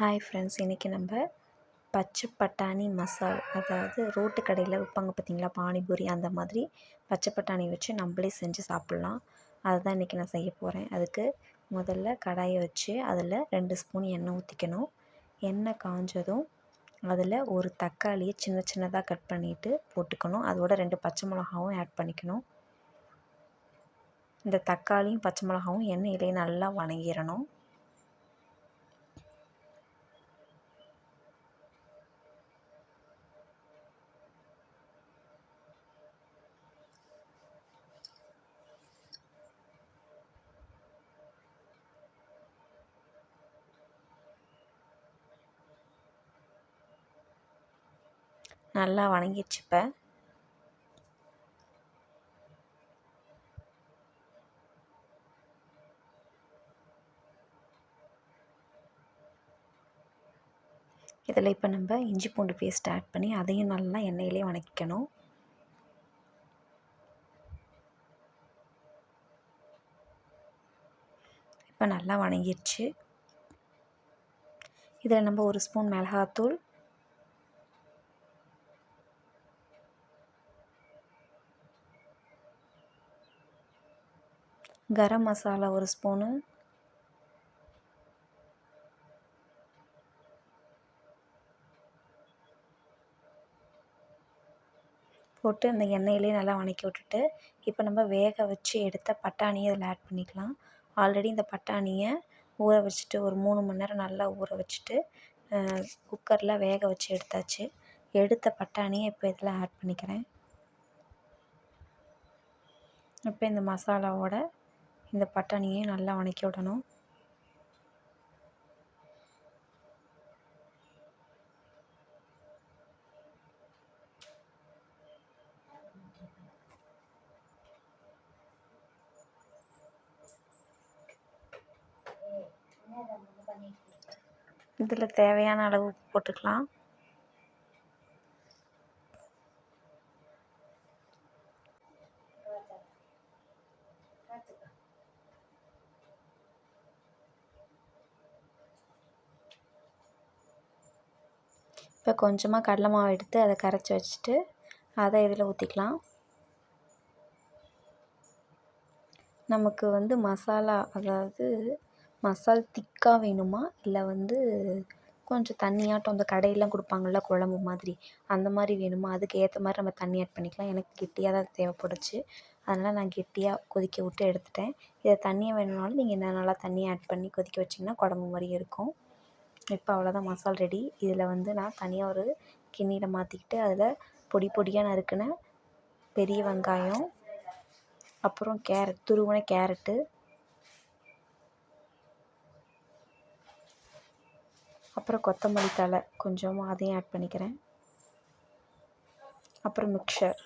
Hi friends, இன்றைக்கி நம்ம பச்சை பட்டாணி மசால், அதாவது ரோட்டு கடையில் விற்பாங்க பார்த்தீங்களா, பானிபூரி அந்த மாதிரி பச்சை பட்டாணி வச்சு நம்மளே செஞ்சு சாப்பிட்லாம். அதுதான் இன்றைக்கி நான் செய்ய போகிறேன். அதுக்கு முதல்ல கடாயை வச்சு அதில் 2 ஸ்பூன் எண்ணெய் ஊற்றிக்கணும். எண்ணெய் காஞ்சதும் அதில் ஒரு தக்காளியை சின்ன சின்னதாக கட் பண்ணிவிட்டு போட்டுக்கணும். அதோட 2 பச்சை மிளகாவும் ஆட் பண்ணிக்கணும். இந்த தக்காளியும் பச்சை மிளகாவும் எண்ணெயிலே நல்லா வணங்கிடணும். நல்லா வணங்கிடுச்சு. இப்போ இதில் நம்ம இஞ்சி பூண்டு பேஸ்ட் ஆட் பண்ணி அதையும் நல்லா எண்ணெயிலே வணக்கிக்கணும். இப்போ நல்லா வணங்கிடுச்சு. இதில் நம்ம 1 ஸ்பூன் மிளகாத்தூள், கரம் மசாலா 1 ஸ்பூனு, போட்டு அந்த எண்ணெயிலே நல்லா வணக்கி விட்டுட்டு, இப்போ நம்ம வேக வச்சு எடுத்த பட்டாணியை இதில் ஆட் பண்ணிக்கலாம். ஆல்ரெடி இந்த பட்டாணியை ஊற வச்சுட்டு ஒரு 3 மணி நேரம் நல்லா ஊற வச்சுட்டு குக்கரில் வேக வச்சு எடுத்தாச்சு. எடுத்த பட்டாணியை இப்போ இதில் ஆட் பண்ணிக்கிறேன். இப்போ இந்த மசாலாவோட இந்த பட்டாணியையும் நல்லா வணக்கி விடணும். இதில் தேவையான அளவு உப்பு போட்டுக்கலாம். இப்போ கொஞ்சமாக கடலை மாவு எடுத்து அதை கரைச்சி வச்சுட்டு அதை இதில் ஊற்றிக்கலாம். நமக்கு மசாலா, அதாவது மசால் திக்காக வேணுமா, இல்லை கொஞ்சம் தண்ணியாட்டம் அந்த கடையிலாம் கொடுப்பாங்கள்ல குழம்பு மாதிரி, அந்த மாதிரி வேணுமா, அதுக்கு ஏற்ற மாதிரி நம்ம தண்ணி ஆட் பண்ணிக்கலாம். எனக்கு கெட்டியாக தான் தேவைப்படுச்சு, அதனால் நான் கெட்டியாக கொதிக்க விட்டு எடுத்துட்டேன். இதை தண்ணியாக வேணும்னாலும் நீங்கள் இன்னும் நல்லா தண்ணி ஆட் பண்ணி கொதிக்க வச்சிங்கன்னா குழம்பு மாதிரி இருக்கும். இப்போ அவ்வளோதான், மசால் ரெடி. இதில் நான் தனியாக ஒரு கிண்ணியில் மாற்றிக்கிட்டு அதில் பொடி பொடியாக நறுக்கின பெரிய வெங்காயம், அப்புறம் கேரட், துருவின கேரட்டு, அப்புறம் கொத்தமல்லி தழை கொஞ்சமாக அதையும் ஆட் பண்ணிக்கிறேன். அப்புறம் மிக்சர்,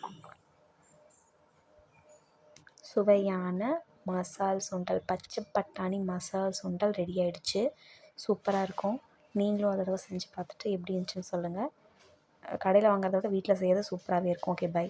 சுவையான மசால் சுண்டல், பச்சை பட்டாணி மசால் சுண்டல் ரெடி ஆகிடுச்சு. சூப்பராக இருக்கும். நீங்களும் ஒரு தடவை செஞ்சு பார்த்துட்டு எப்படி இருந்துச்சுன்னு சொல்லுங்கள். கடையில் வாங்குறத விட வீட்டில் செய்கிறது சூப்பராகவே இருக்கும். Okay, by.